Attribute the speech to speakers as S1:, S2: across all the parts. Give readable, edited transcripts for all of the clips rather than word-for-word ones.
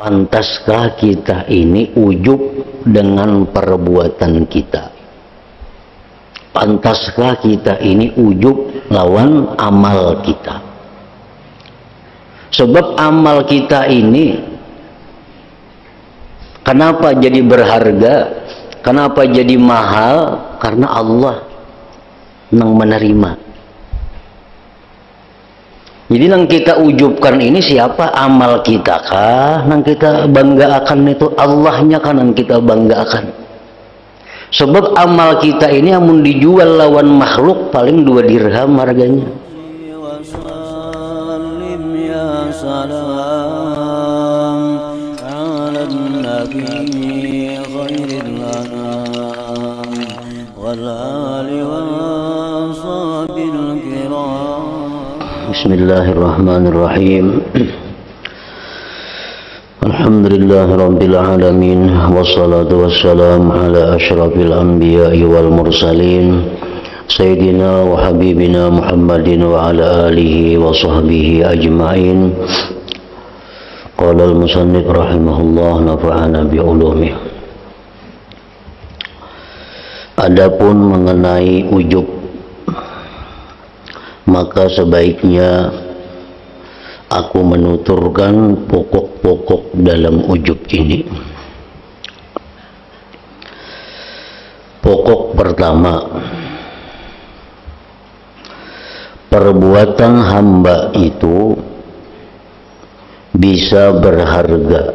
S1: Pantaskah kita ini ujub dengan perbuatan kita? Pantaskah kita ini ujub lawan amal kita? Sebab amal kita ini kenapa jadi berharga? Kenapa jadi mahal? Karena Allah yang menerima. Jadi yang kita ujubkan ini siapa? Amal kita kah? Yang kita banggakan itu Allahnya kan yang kita banggakan. Sebab amal kita ini amun dijual lawan makhluk paling 2 dirham harganya. Bismillahirrahmanirrahim. Alhamdulillahirabbil alamin wassalatu wassalamu ala asyrafil anbiya'i wal mursalin sayyidina wa habibina Muhammadin wa ala alihi wa sahbihi ajmain. Qala al-musannif rahimahullah nafa'ana bi ulumih. Adapun mengenai ujub, maka sebaiknya aku menuturkan pokok-pokok dalam ujub ini. Pokok pertama, perbuatan hamba itu bisa berharga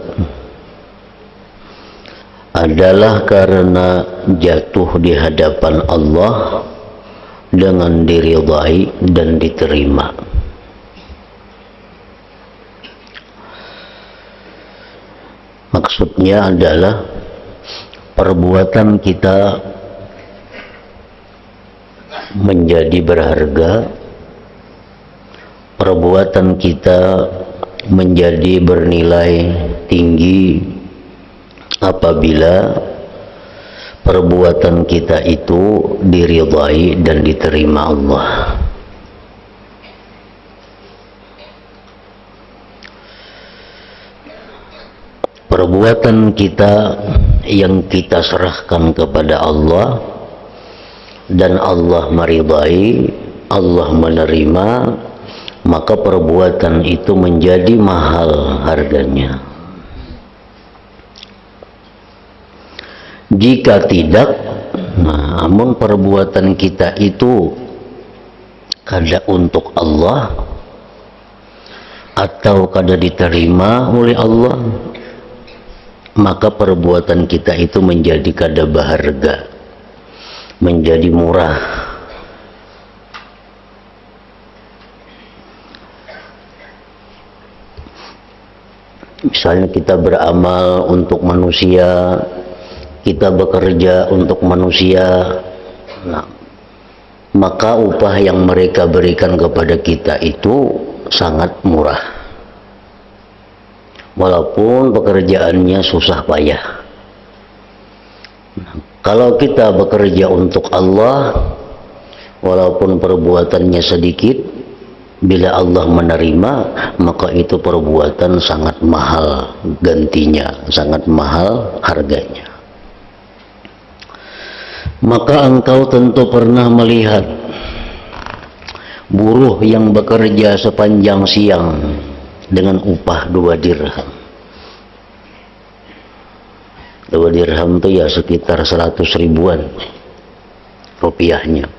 S1: adalah karena jatuh di hadapan Allah dengan diridhai dan diterima. Maksudnya adalah perbuatan kita menjadi berharga, perbuatan kita menjadi bernilai tinggi apabila perbuatan kita itu diridhai dan diterima Allah. Perbuatan kita yang kita serahkan kepada Allah dan Allah meridhai, Allah menerima, maka perbuatan itu menjadi mahal harganya. Jika tidak, namun perbuatan kita itu kada untuk Allah atau kada diterima oleh Allah, maka perbuatan kita itu menjadi kada berharga, menjadi murah. Misalnya kita beramal untuk manusia, kita bekerja untuk manusia, maka upah yang mereka berikan kepada kita itu sangat murah. Walaupun pekerjaannya susah payah. Kalau kita bekerja untuk Allah, walaupun perbuatannya sedikit, bila Allah menerima, maka itu perbuatan sangat mahal gantinya, sangat mahal harganya. Maka engkau tentu pernah melihat buruh yang bekerja sepanjang siang dengan upah 2 dirham. 2 dirham itu ya sekitar 100 ribuan rupiahnya.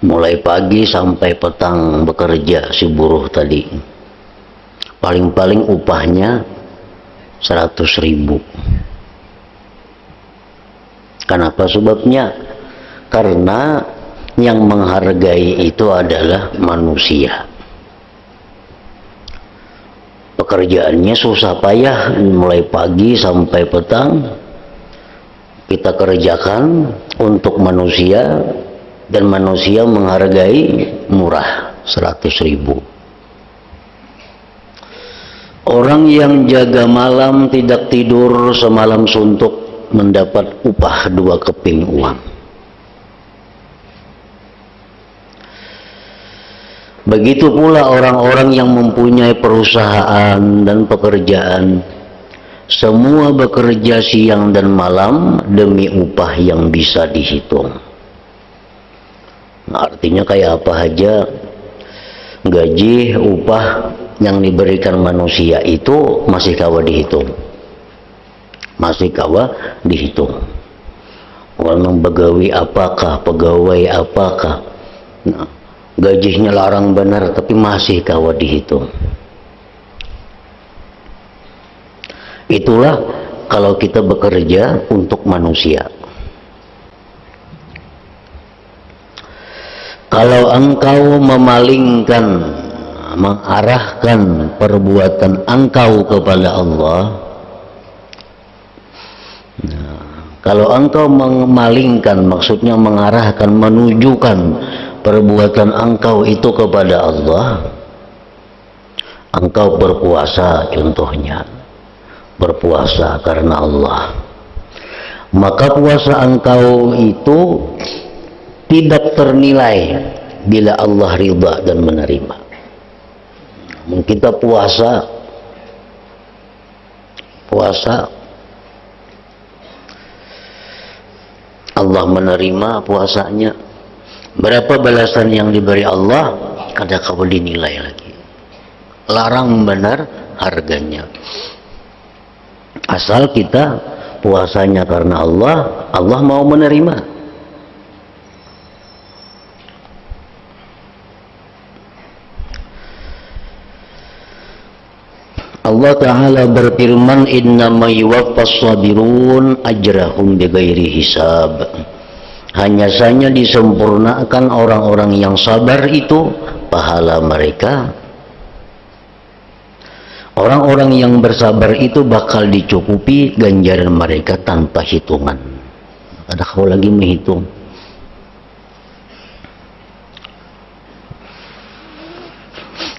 S1: Mulai pagi sampai petang bekerja si buruh tadi. Paling-paling upahnya 100 ribu. Kenapa sebabnya? Karena yang menghargai itu adalah manusia. Pekerjaannya susah payah, mulai pagi sampai petang kita kerjakan untuk manusia, dan manusia menghargai murah 100 ribu. Orang yang jaga malam tidak tidur semalam suntuk mendapat upah 2 keping uang. Begitu pula orang-orang yang mempunyai perusahaan dan pekerjaan, semua bekerja siang dan malam demi upah yang bisa dihitung. Nah, artinya kayak apa aja, gaji, upah yang diberikan manusia itu masih kawa dihitung. Masih kawa dihitung. Orang pegawai apakah. Nah, gajinya larang benar tapi masih kawa dihitung. Itulah kalau kita bekerja untuk manusia. Kalau engkau memalingkan, mengarahkan perbuatan engkau kepada Allah, kalau engkau memalingkan, maksudnya mengarahkan, menunjukkan perbuatan engkau itu kepada Allah, engkau berpuasa contohnya, berpuasa karena Allah, maka puasa engkau itu tidak ternilai bila Allah ridha dan menerima. Kita puasa Allah menerima puasanya, berapa balasan yang diberi Allah kada kau dinilai lagi, larang benar harganya. Asal kita puasanya karena Allah, Allah mau menerima. Allah Ta'ala berfirman, innama yuwaffas sabirun ajrahum bighairi hisab. Hanya saja disempurnakan orang-orang yang sabar itu pahala mereka. Orang-orang yang bersabar itu bakal dicukupi ganjaran mereka tanpa hitungan. Ada kau lagi menghitung.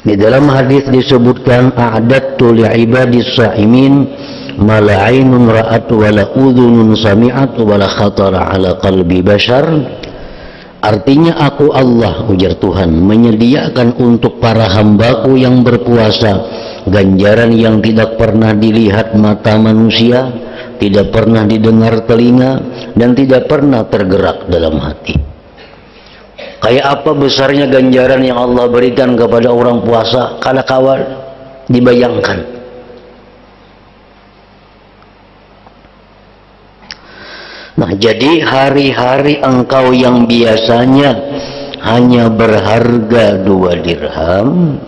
S1: Di dalam hadis disebutkan, a'adatu li'ibadis sa'imin ma la 'ainun ra'at wa la udhunun sami'at wa la khatara 'ala qalbi bashar. Artinya, aku Allah, ujar Tuhan, menyediakan untuk para hambaku yang berpuasa ganjaran yang tidak pernah dilihat mata manusia, tidak pernah didengar telinga, dan tidak pernah tergerak dalam hati. Kayak apa besarnya ganjaran yang Allah berikan kepada orang puasa, kada kawan dibayangkan. Nah, jadi hari-hari engkau yang biasanya hanya berharga 2 dirham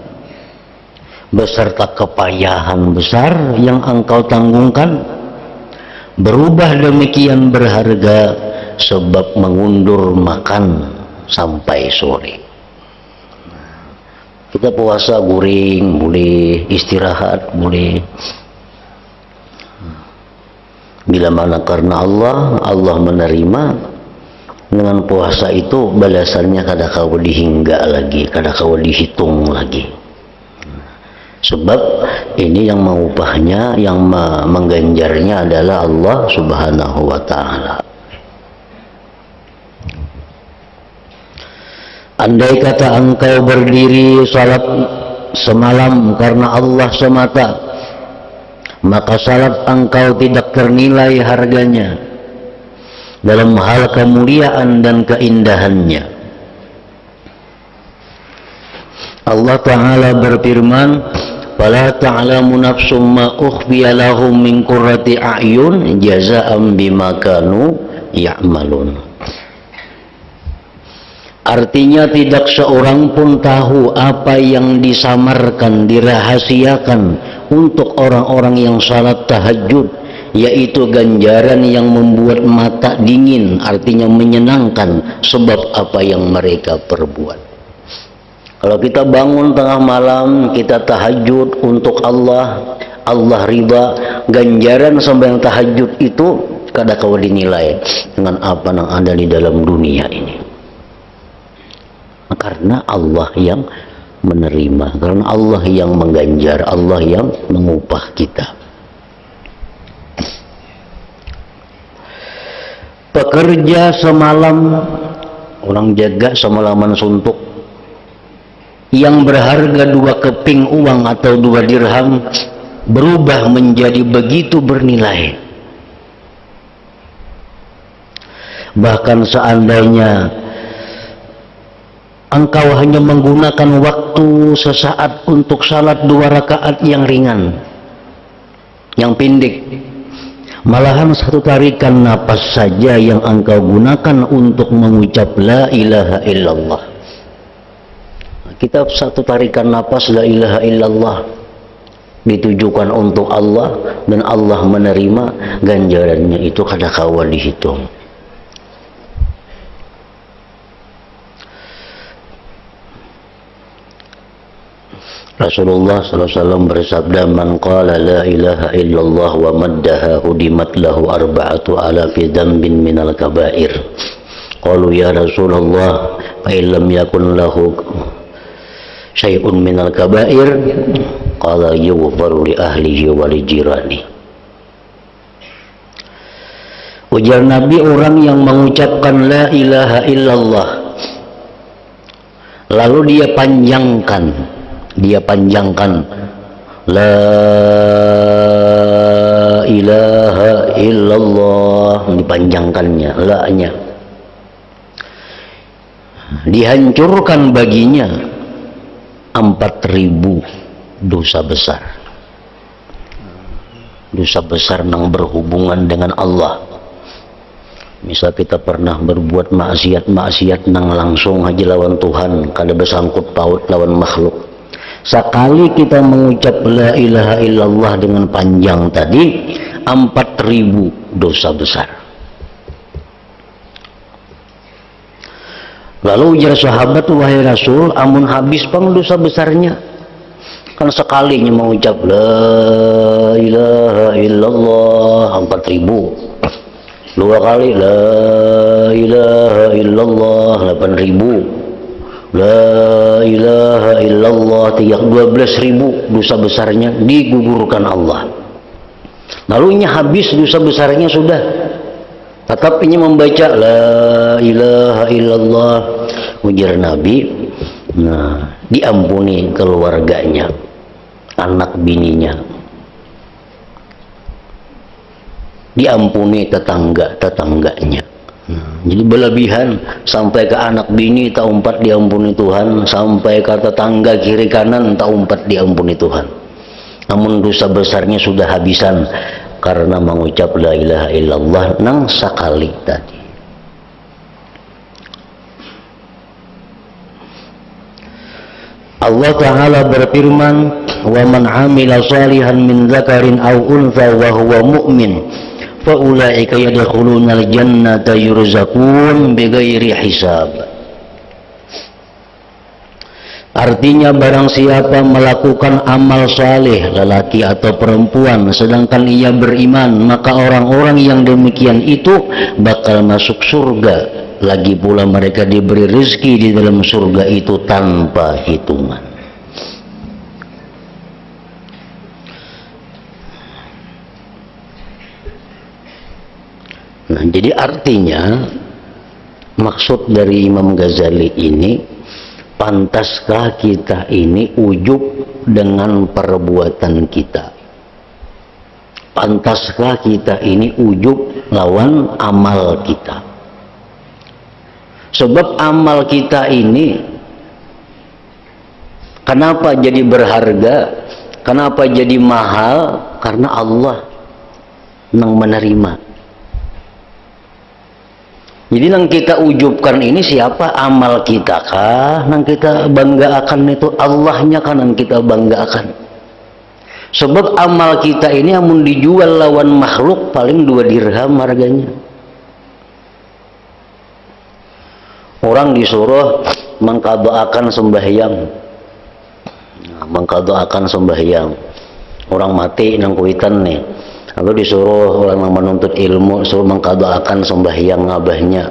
S1: beserta kepayahan besar yang engkau tanggungkan, berubah demikian berharga sebab mengundur makan sampai sore. Kita puasa guring boleh, istirahat boleh. Bila mana karena Allah, Allah menerima. Dengan puasa itu balasannya kada kau dihingga lagi, kada kau dihitung lagi. Sebab ini yang mengupahnya, yang mengganjarnya adalah Allah Subhanahu wa Ta'ala. Andai kata engkau berdiri salat semalam karena Allah semata, maka salat engkau tidak ternilai harganya dalam hal kemuliaan dan keindahannya. Allah Ta'ala berfirman, fala ta'lamu nafsum ma ukhfiya lahum min qurrati a'yun jazaa'an bima kanu ya'malun. Artinya, tidak seorang pun tahu apa yang disamarkan, dirahasiakan untuk orang-orang yang salat tahajud, yaitu ganjaran yang membuat mata dingin, artinya menyenangkan sebab apa yang mereka perbuat. Kalau kita bangun tengah malam, kita tahajud untuk Allah, Allah ridha, ganjaran sampai tahajud itu kada kau dinilai dengan apa yang ada di dalam dunia ini. Karena Allah yang menerima, karena Allah yang mengganjar, Allah yang mengupah kita. Pekerja semalam, orang jaga semalaman suntuk, yang berharga 2 keping uang atau 2 dirham berubah menjadi begitu bernilai. Bahkan seandainya engkau hanya menggunakan waktu sesaat untuk salat 2 rakaat yang ringan, yang pendek, malahan 1 tarikan napas saja yang engkau gunakan untuk mengucap la ilaha illallah. Kita 1 tarikan napas la ilaha illallah ditujukan untuk Allah dan Allah menerima ganjarannya, itu kada kawa dihitung. Rasulullah SAW bersabda, man qala la ilaha illallah wa maddaha hudimat lahu 4,000 dzambin minal kabair. Qalu ya Rasulullah fa illam yakun lahu syai'un minal kabair qala yughfaru li ahlihi wa li jirani. Ujar Nabi, orang yang mengucapkan la ilaha illallah lalu dia panjangkan la ilaha illallah, dipanjangkannya la-nya, dihancurkan baginya 4.000 dosa besar. Dosa besar yang berhubungan dengan Allah. Misal kita pernah berbuat maksiat nang langsung aja lawan Tuhan, kada bersangkut paut lawan makhluk. Sekali kita mengucap la ilaha illallah dengan panjang tadi, 4.000 dosa besar. Lalu ujar sahabat, wahai Rasul, amun habis pang dosa besarnya? Kan sekalinya mengucap la ilaha illallah 4.000, 2 kali la ilaha illallah 8.000, la ilaha illallah 12.000 dosa besarnya digugurkan Allah. Lalu ini habis dosa besarnya sudah, tetap ini membaca la ilaha illallah, ujar Nabi, nah diampuni keluarganya, anak bininya, diampuni tetangganya. Jadi berlebihan sampai ke anak bini tak umpat diampuni Tuhan, sampai ke tetangga kiri kanan tak umpat diampuni Tuhan. Namun dosa besarnya sudah habisan karena mengucap la ilaha illallah nang sekali tadi. Allah Ta'ala berfirman, wa man amila salihan min dzakarin aw untha wa huwa mu'min faulaika yadkhulunal jannata yurzaqun bighairi hisab. Artinya barang siapa melakukan amal saleh, lelaki atau perempuan, sedangkan ia beriman, maka orang-orang yang demikian itu bakal masuk surga. Lagi pula mereka diberi rezeki di dalam surga itu tanpa hitungan. Nah, jadi artinya maksud dari Imam Ghazali ini, pantaskah kita ini ujub dengan perbuatan kita? Pantaskah kita ini ujub lawan amal kita? Sebab amal kita ini kenapa jadi berharga, kenapa jadi mahal? Karena Allah yang menerima. Jadi yang kita ujubkan ini siapa? Amal kita kah? Yang kita banggakan itu Allahnya kan yang kita banggakan. Sebab amal kita ini amun dijual lawan makhluk paling 2 dirham harganya. Orang disuruh mengqada'akan sembahyang. Nah, mengqada'akan sembahyang. Orang mati nang kuitan nih. Lalu disuruh orang yang menuntut ilmu suruh mengqada'akan sembahyang ngabahnya.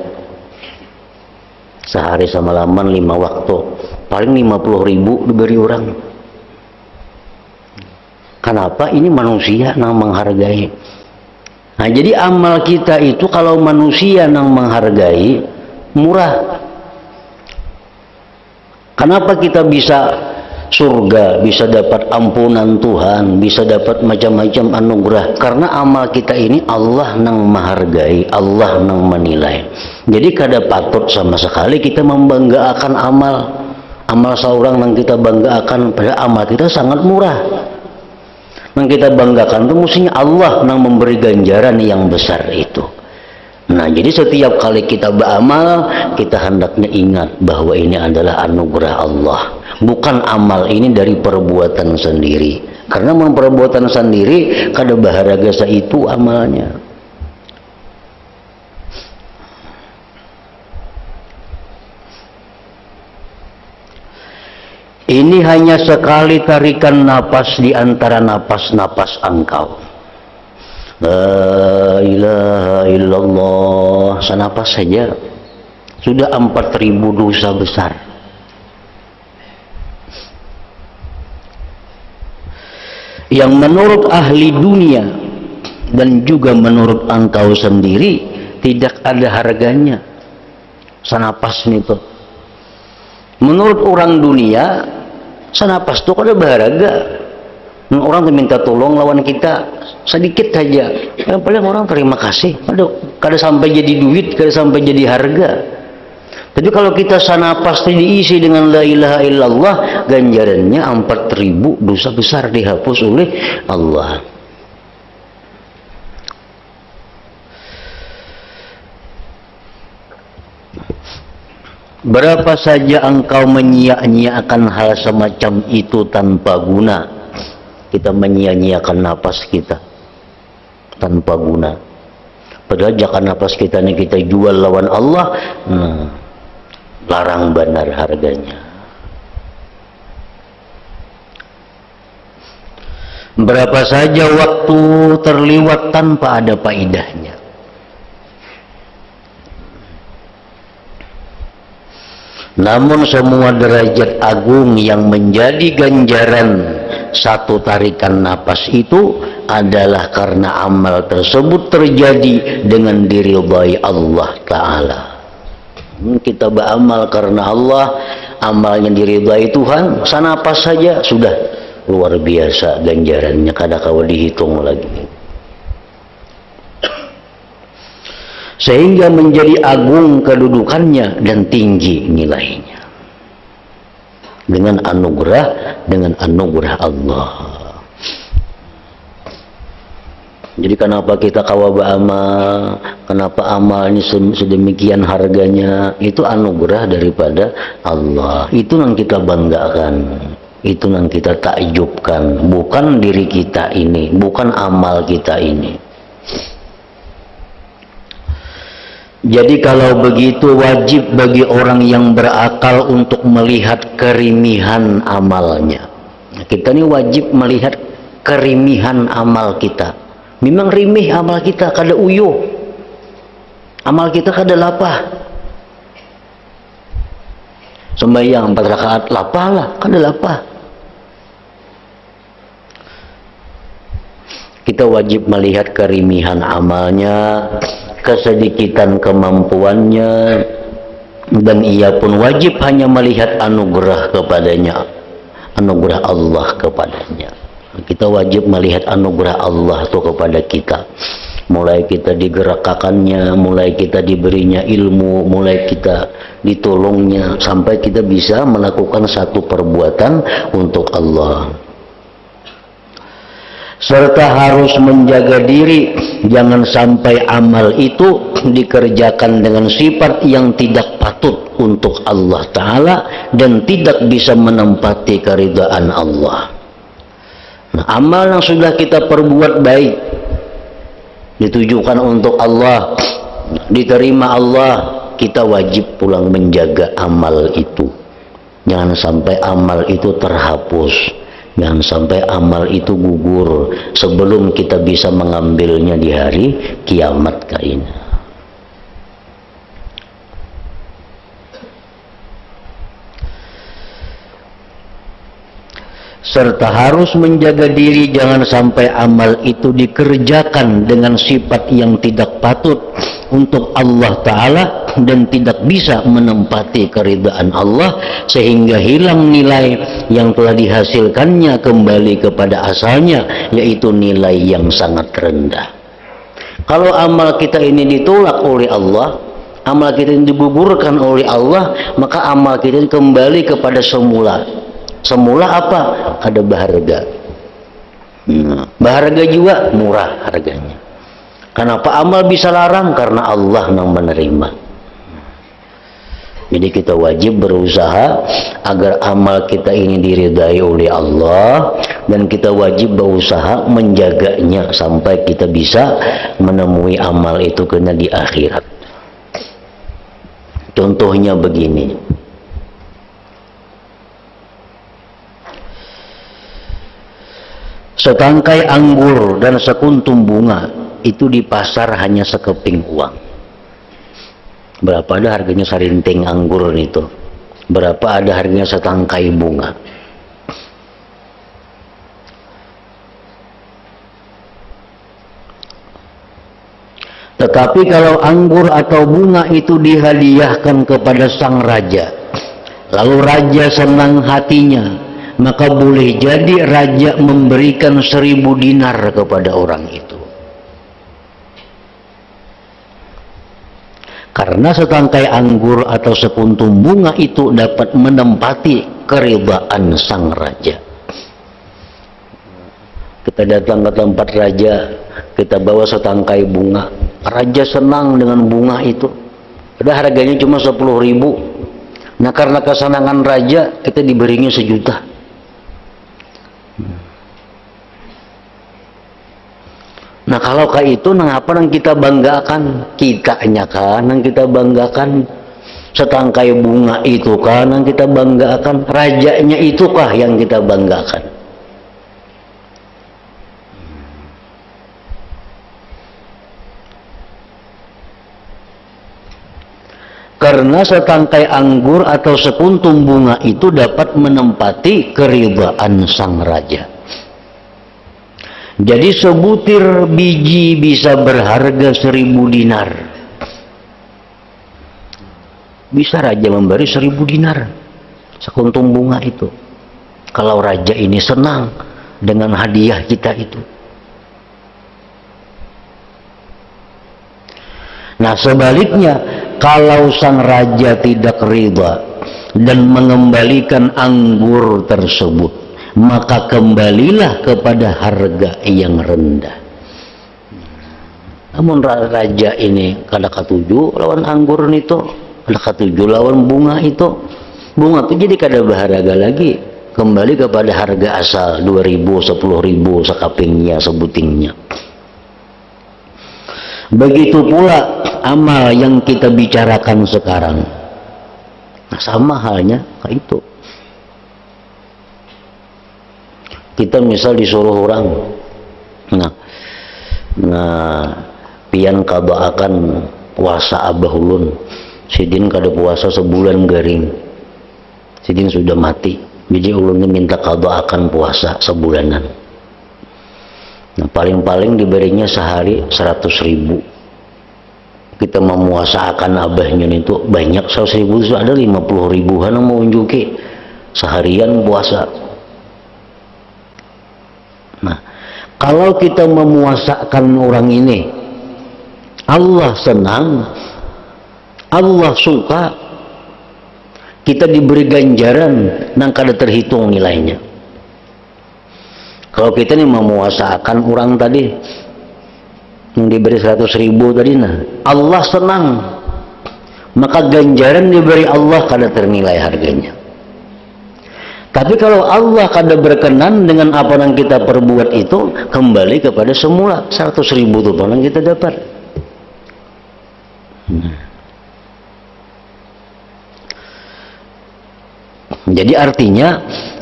S1: Sehari semalaman 5 waktu. Paling 50.000 diberi orang. Kenapa? Ini manusia yang menghargai. Nah, jadi amal kita itu kalau manusia yang menghargai murah. Kenapa kita bisa surga, bisa dapat ampunan Tuhan, bisa dapat macam-macam anugerah? Karena amal kita ini Allah nang menghargai, Allah nang menilai. Jadi kada patut sama sekali kita membanggakan amal seorang yang kita banggakan, padahal amal kita sangat murah. Yang kita banggakan itu mestinya Allah yang memberi ganjaran yang besar itu. Nah, jadi setiap kali kita beramal, kita hendaknya ingat bahwa ini adalah anugerah Allah, bukan amal ini dari perbuatan sendiri. Karena memperbuatan sendiri kada bahagia itu amalnya. Ini hanya sekali tarikan napas di antara napas-napas engkau. La ilaha illallah, senapas saja sudah 4.000 dosa besar. Yang menurut ahli dunia dan juga menurut engkau sendiri tidak ada harganya senapas itu. Menurut orang dunia senapas itu kada berharga. Orang minta tolong lawan kita sedikit saja, yang paling orang terima kasih, kada sampai jadi duit, kada sampai jadi harga. Tapi kalau kita sanapas diisi dengan la ilaha illallah, ganjarannya 4.000 dosa besar dihapus oleh Allah. Berapa saja engkau menyia-nyiakan hal semacam itu tanpa guna. Kita menyia-nyiakan napas kita tanpa guna. Padahal jika napas kita ini kita jual lawan Allah, larang benar harganya. Berapa saja waktu terlewat tanpa ada faedahnya. Namun semua derajat agung yang menjadi ganjaran satu tarikan napas itu adalah karena amal tersebut terjadi dengan diridhai Allah Ta'ala. Kita beramal karena Allah, amalnya diridhai Tuhan, sanapas saja sudah luar biasa ganjarannya, kada kawa dihitung lagi. Sehingga menjadi agung kedudukannya dan tinggi nilainya dengan anugerah Allah. Jadi kenapa kita kawa beramal, kenapa amalnya sedemikian harganya, itu anugerah daripada Allah. Itu yang kita banggakan, itu yang kita takjubkan, bukan diri kita ini, bukan amal kita ini. Jadi kalau begitu wajib bagi orang yang berakal untuk melihat kerimihan amalnya. Kita ini wajib melihat kerimihan amal kita. Memang rimih amal kita, kada uyuh. Amal kita kada lapah. Sembahyang 4 rakaat lapah lah, kada lapah. Kita wajib melihat kerimihan amalnya, kesedikitan kemampuannya, dan ia pun wajib hanya melihat anugerah kepadanya, anugerah Allah kepadanya. Kita wajib melihat anugerah Allah itu kepada kita, mulai kita digerakkannya, mulai kita diberinya ilmu, mulai kita ditolongnya, sampai kita bisa melakukan satu perbuatan untuk Allah. Serta harus menjaga diri jangan sampai amal itu dikerjakan dengan sifat yang tidak patut untuk Allah Ta'ala dan tidak bisa menempati keridhaan Allah. Nah, amal yang sudah kita perbuat baik, ditujukan untuk Allah, diterima Allah, kita wajib pulang menjaga amal itu. Jangan sampai amal itu terhapus. Jangan sampai amal itu gugur sebelum kita bisa mengambilnya di hari kiamat kaina. Serta harus menjaga diri jangan sampai amal itu dikerjakan dengan sifat yang tidak patut untuk Allah Ta'ala dan tidak bisa menempati keridhaan Allah, sehingga hilang nilai yang telah dihasilkannya kembali kepada asalnya, yaitu nilai yang sangat rendah. Kalau amal kita ini ditolak oleh Allah, amal kita ini digugurkan oleh Allah, maka amal kita ini kembali kepada semula. Semula apa? Ada berharga. Berharga juga murah harganya. Kenapa amal bisa larang? Karena Allah yang menerima. Jadi kita wajib berusaha agar amal kita ini diridai oleh Allah, dan kita wajib berusaha menjaganya sampai kita bisa menemui amal itu kena di akhirat. Contohnya begini. Setangkai anggur dan sekuntum bunga itu di pasar hanya sekeping uang. Berapa ada harganya sarinting anggur itu? Berapa ada harganya setangkai bunga? Tetapi kalau anggur atau bunga itu dihadiahkan kepada sang raja, lalu raja senang hatinya, maka boleh jadi raja memberikan 1000 dinar kepada orang itu. Karena setangkai anggur atau sekuntum bunga itu dapat menempati keridhaan sang raja. Kita datang ke tempat raja, kita bawa setangkai bunga, raja senang dengan bunga itu. Ada harganya cuma 10.000. Nah, karena kesenangan raja, kita diberinya 1 juta. Nah, kalau kayak itu, apa yang kita banggakan? Kitanya kan yang kita banggakan. Setangkai bunga itu kan yang kita banggakan. Rajanya itukah yang kita banggakan? Karena setangkai anggur atau sekuntum bunga itu dapat menempati keridhaan sang raja. Jadi sebutir biji bisa berharga 1000 dinar. Bisa raja memberi 1000 dinar sekuntum bunga itu, kalau raja ini senang dengan hadiah kita itu. Nah, sebaliknya, kalau sang raja tidak ridha dan mengembalikan anggur tersebut, maka kembalilah kepada harga yang rendah. Namun raja ini kada katuju lawan anggur itu, kada katuju lawan bunga itu. Bunga itu jadi kada berharga lagi, kembali kepada harga asal 2.000, 10.000 sekapingnya, sebutingnya. Begitu pula amal yang kita bicarakan sekarang. Nah, sama halnya kayak itu. Kita misal disuruh orang, pian kadoakan puasa abah ulun, sidin kada puasa sebulan garing, sidin sudah mati, jadi ulunnya minta kadoakan puasa sebulanan. Nah, paling-paling diberinya sehari 100.000. Kita memuasakan abahnya itu banyak, 100.000 itu ada 50.000-an yang mau unjuki seharian puasa. Nah, kalau kita memuasakan orang ini, Allah senang, Allah suka, kita diberi ganjaran yang kada terhitung nilainya. Kalau kita nih memuasakan orang tadi yang diberi 100.000 tadi, nah Allah senang, maka ganjaran diberi Allah kada ternilai harganya. Tapi kalau Allah kada berkenan dengan apa yang kita perbuat itu, kembali kepada semula 100.000 itu yang kita dapat. Jadi artinya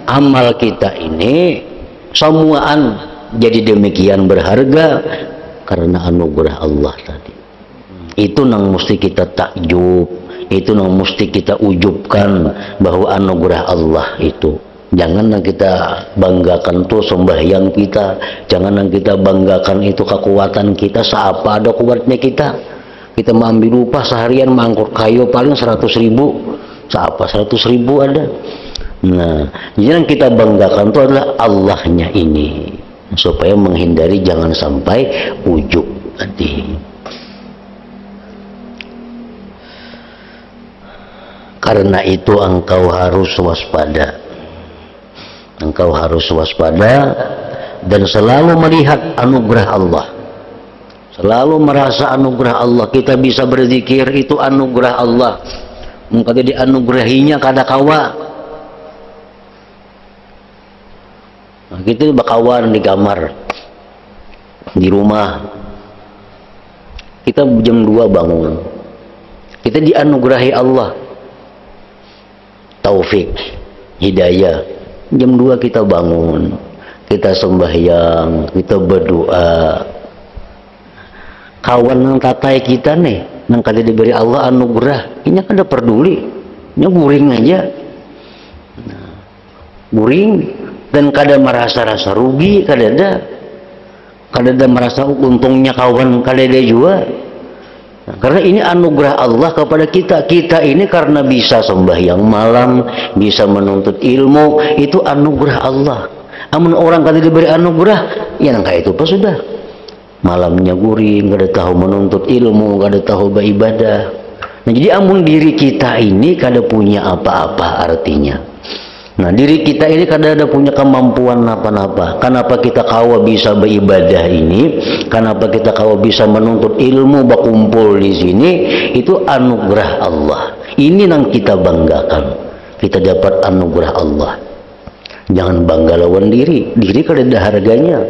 S1: amal kita ini semuaan jadi demikian berharga karena anugerah Allah tadi. Itu yang mesti kita takjub, itu yang mesti kita ujubkan, bahwa anugerah Allah itu. Jangan yang kita banggakan tuh sembahyang kita, jangan yang kita banggakan itu kekuatan kita, seapa ada kuatnya kita. Kita mau ambil upah seharian mangkuk kayu paling 100.000. Siapa 100.000 ada? Nah, yang kita banggakan itu adalah Allahnya ini, supaya menghindari jangan sampai ujub tadi. Karena itu engkau harus waspada. Engkau harus waspada dan selalu melihat anugerah Allah. Selalu merasa anugerah Allah. Kita bisa berzikir itu anugerah Allah. Mungkin dianugerahinya kada kawa. Nah, kita bakawan di kamar, di rumah. Kita jam 2 bangun. Kita dianugerahi Allah taufik, hidayah. Jam 2 kita bangun, kita sembahyang, kita berdoa. Kawan yang tatai kita nih, yang kada diberi Allah anugerah, ini kada peduli, ini guring aja, guring. Dan kada merasa rasa rugi, kada ada merasa untungnya kawan, kada ada juga. Nah, karena ini anugerah Allah kepada kita. Kita ini karena bisa sembahyang malam, bisa menuntut ilmu, itu anugerah Allah. Amun orang kada diberi anugerah, ya nangka itu apa sudah. Malamnya guring, kada tahu menuntut ilmu, kada tahu beribadah. Nah, jadi amun diri kita ini kada punya apa-apa artinya. Nah, diri kita ini kadang ada punya kemampuan apa-apa. Kenapa kita kawa bisa beribadah ini? Kenapa kita kawa bisa menuntut ilmu berkumpul di sini? Itu anugerah Allah. Ini yang kita banggakan. Kita dapat anugerah Allah. Jangan bangga lawan diri. Diri kada ada harganya.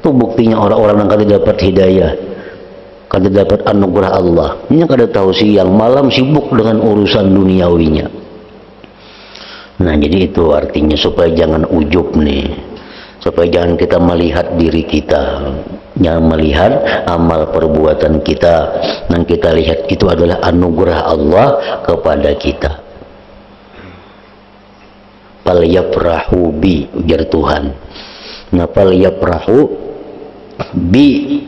S1: Itu buktinya orang-orang yang kada dapat hidayah, kada dapat anugerah Allah. Ini kada tahu siang malam sibuk dengan urusan duniawinya. Nah, jadi itu artinya supaya jangan ujub nih, supaya jangan kita melihat diri kita, jangan melihat amal perbuatan kita, yang kita lihat itu adalah anugerah Allah kepada kita. Fal yafrahu bi, ujar Tuhan. Nah, fal yafrahu bi,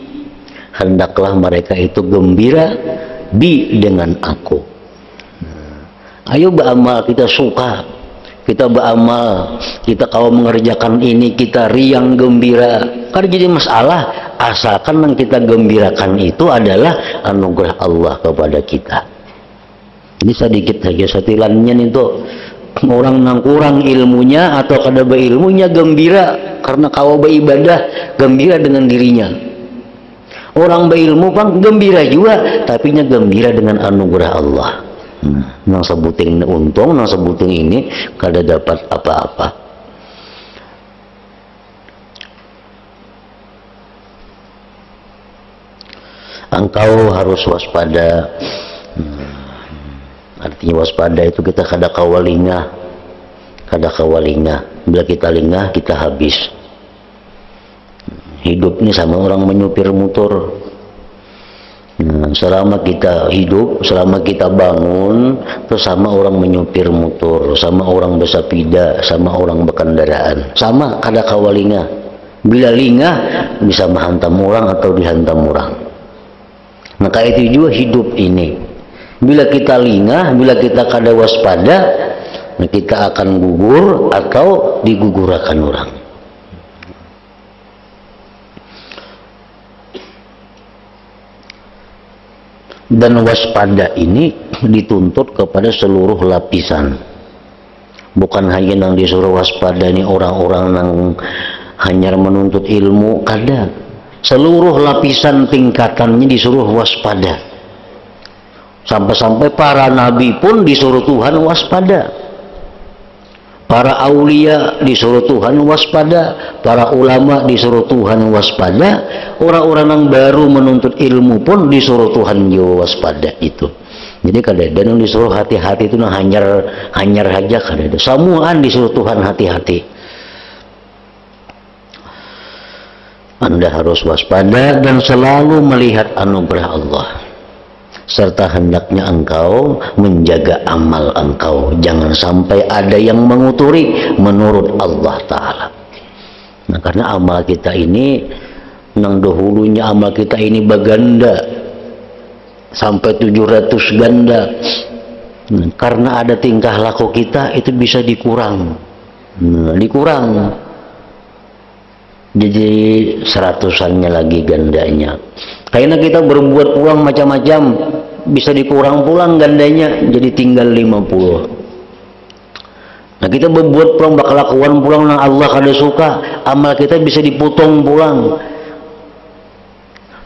S1: hendaklah mereka itu gembira bi dengan aku. Ayo beramal, kita suka, kita beramal, kita kalau mengerjakan ini kita riang gembira, kan jadi masalah. Asalkan yang kita gembirakan itu adalah anugerah Allah kepada kita. Ini sedikit saja setilannya itu. Orang yang kurang ilmunya atau kada berilmunya gembira karena kau beribadah, gembira dengan dirinya. Orang berilmu pang gembira juga, tapi nya gembira dengan anugerah Allah. Nang sebuting untung, nang sebuting ini kada dapat apa-apa. Engkau harus waspada. Artinya waspada itu kita kada kawalingah, kada kawalingah. Bila kita lingah kita habis. Hidup ini sama orang menyupir motor. Selama kita hidup, selama kita bangun, terus sama orang menyupir motor, sama orang bersepeda, sama orang berkendaraan, sama kada kawalingah. Bila lingah bisa menghantam orang atau dihantam orang. Maka itu juga hidup ini. Bila kita lingah, bila kita kada waspada, kita akan gugur atau digugurkan orang. Dan waspada ini dituntut kepada seluruh lapisan. Bukan hanya yang disuruh waspada ini orang-orang yang hanya menuntut ilmu, kada. Seluruh lapisan tingkatannya disuruh waspada. Sampai-sampai para nabi pun disuruh Tuhan waspada. Para aulia disuruh Tuhan waspada, para ulama disuruh Tuhan waspada, orang-orang yang baru menuntut ilmu pun disuruh Tuhan juga waspada itu. Jadi kadang-kadang yang disuruh hati-hati itu hanyar aja, kadang-kadang semuaan disuruh Tuhan hati-hati. Anda harus waspada dan selalu melihat anugerah Allah. Serta hendaknya engkau menjaga amal engkau, jangan sampai ada yang menguturi menurut Allah Ta'ala. Nah, karena amal kita ini nang dahulunya amal kita ini baganda, sampai 700 ganda. Karena ada tingkah laku kita itu bisa dikurang, dikurang jadi 100-annya lagi gandanya. Karena kita berbuat pulang macam-macam, bisa dikurang pulang gandanya jadi tinggal 50. Nah kita berbuat pulang kelakuan pulang nah Allah kada suka, amal kita bisa dipotong pulang,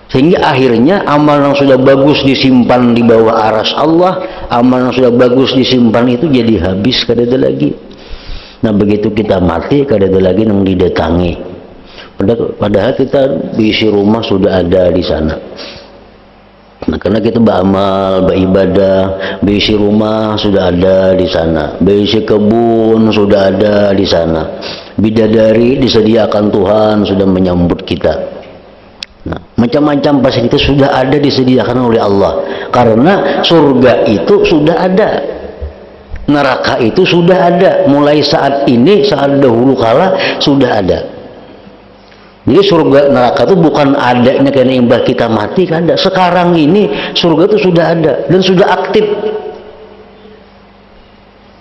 S1: sehingga akhirnya amal yang sudah bagus disimpan di bawah aras Allah, amal yang sudah bagus disimpan itu jadi habis, kada ada lagi. Nah begitu kita mati kada ada lagi yang didatangi. Padahal kita diisi rumah sudah ada di sana. Nah, karena kita beramal, beribadah, berisi rumah sudah ada di sana, berisi kebun sudah ada di sana, bidadari disediakan Tuhan sudah menyambut kita. Nah, macam-macam pasti itu sudah ada disediakan oleh Allah. Karena surga itu sudah ada, neraka itu sudah ada. Mulai saat ini, saat dahulu kala sudah ada. Jadi surga neraka itu bukan adanya karena imbah kita mati, kan ada. Sekarang ini surga itu sudah ada dan sudah aktif,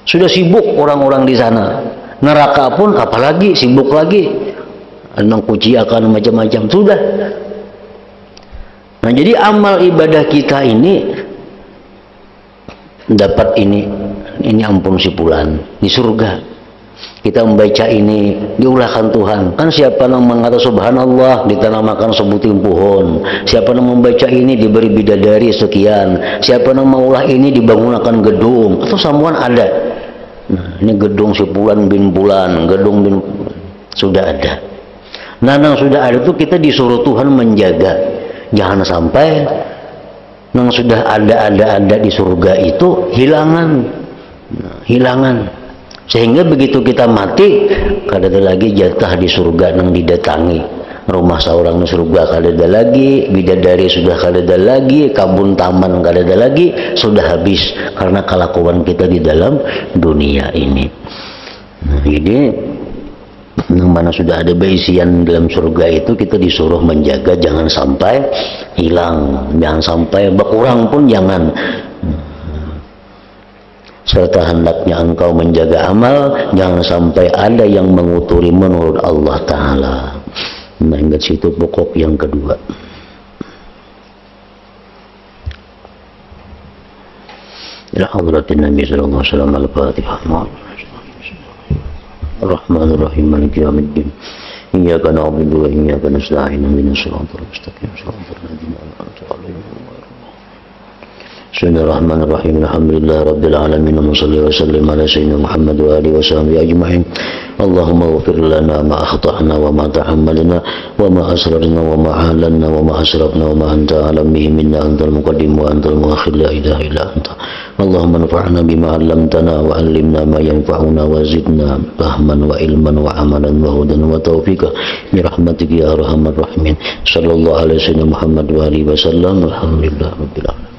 S1: sudah sibuk orang-orang di sana. Neraka pun apalagi sibuk lagi, ada kuciakan macam-macam sudah. Nah jadi amal ibadah kita ini dapat ini ampun si pulan di surga. Kita membaca ini diulahkan Tuhan. Kan siapa yang mengatakan subhanallah ditanamakan sebuting pohon. Siapa yang membaca ini diberi bidadari sekian. Siapa yang mengulah ini dibangunkan gedung atau samuan ada. Nah, ini gedung si Pulan bin Pulan, gedung bin sudah ada. Nah, yang sudah ada itu kita disuruh Tuhan menjaga. Jangan sampai yang sudah ada di surga itu hilangan. Nah, hilangan. Sehingga begitu kita mati, kada ada lagi jatah di surga yang didatangi. Rumah seorang di surga kada ada lagi, bidadari sudah kada ada lagi, kebun taman kada ada lagi, sudah habis karena kelakuan kita di dalam dunia ini. Nah, jadi yang mana sudah ada berisian dalam surga itu kita disuruh menjaga jangan sampai hilang, jangan sampai berkurang pun jangan. Serta hendaknya engkau menjaga amal jangan sampai ada yang menguturi menurut Allah Ta'ala. Nah ingat situ pokok yang kedua. Ya hadratin Nabi sallallahu alaihi wasallam al-Fatihah. Ar-Rahmanir-Rahim Maliki Yaumiddin. Iyyaka na'budu wa iyyaka nasta'in ihdinas siratal mustaqim siratal ladzina an'amta 'alaihim. Bismillahirrahmanirrahim. Alhamdulillah rabbil alamin wa shalli wa sallim ala sayyidina Muhammad wa alihi wa sahbihi ajma'in. Allahumma ighfir lana ma akhta'na wa ma ta'ammalna wa ma asrarna wa ma a'lanna wa ma asrafna wa ma anta a'lam bihi minna antal muqaddim wa antal muakhir la ilaha illa anta. Allahumma anfa'na bima 'allamtana wa 'allimna ma yanfa'una wa zidna fahman wa ilman wa amalan wa hudan wa taufiqa bi rahmatika ya arhamar rahimin. Sallallahu alaihi wasallam Muhammad wa alihi wasallam. Alhamdulillah rabbil alamin.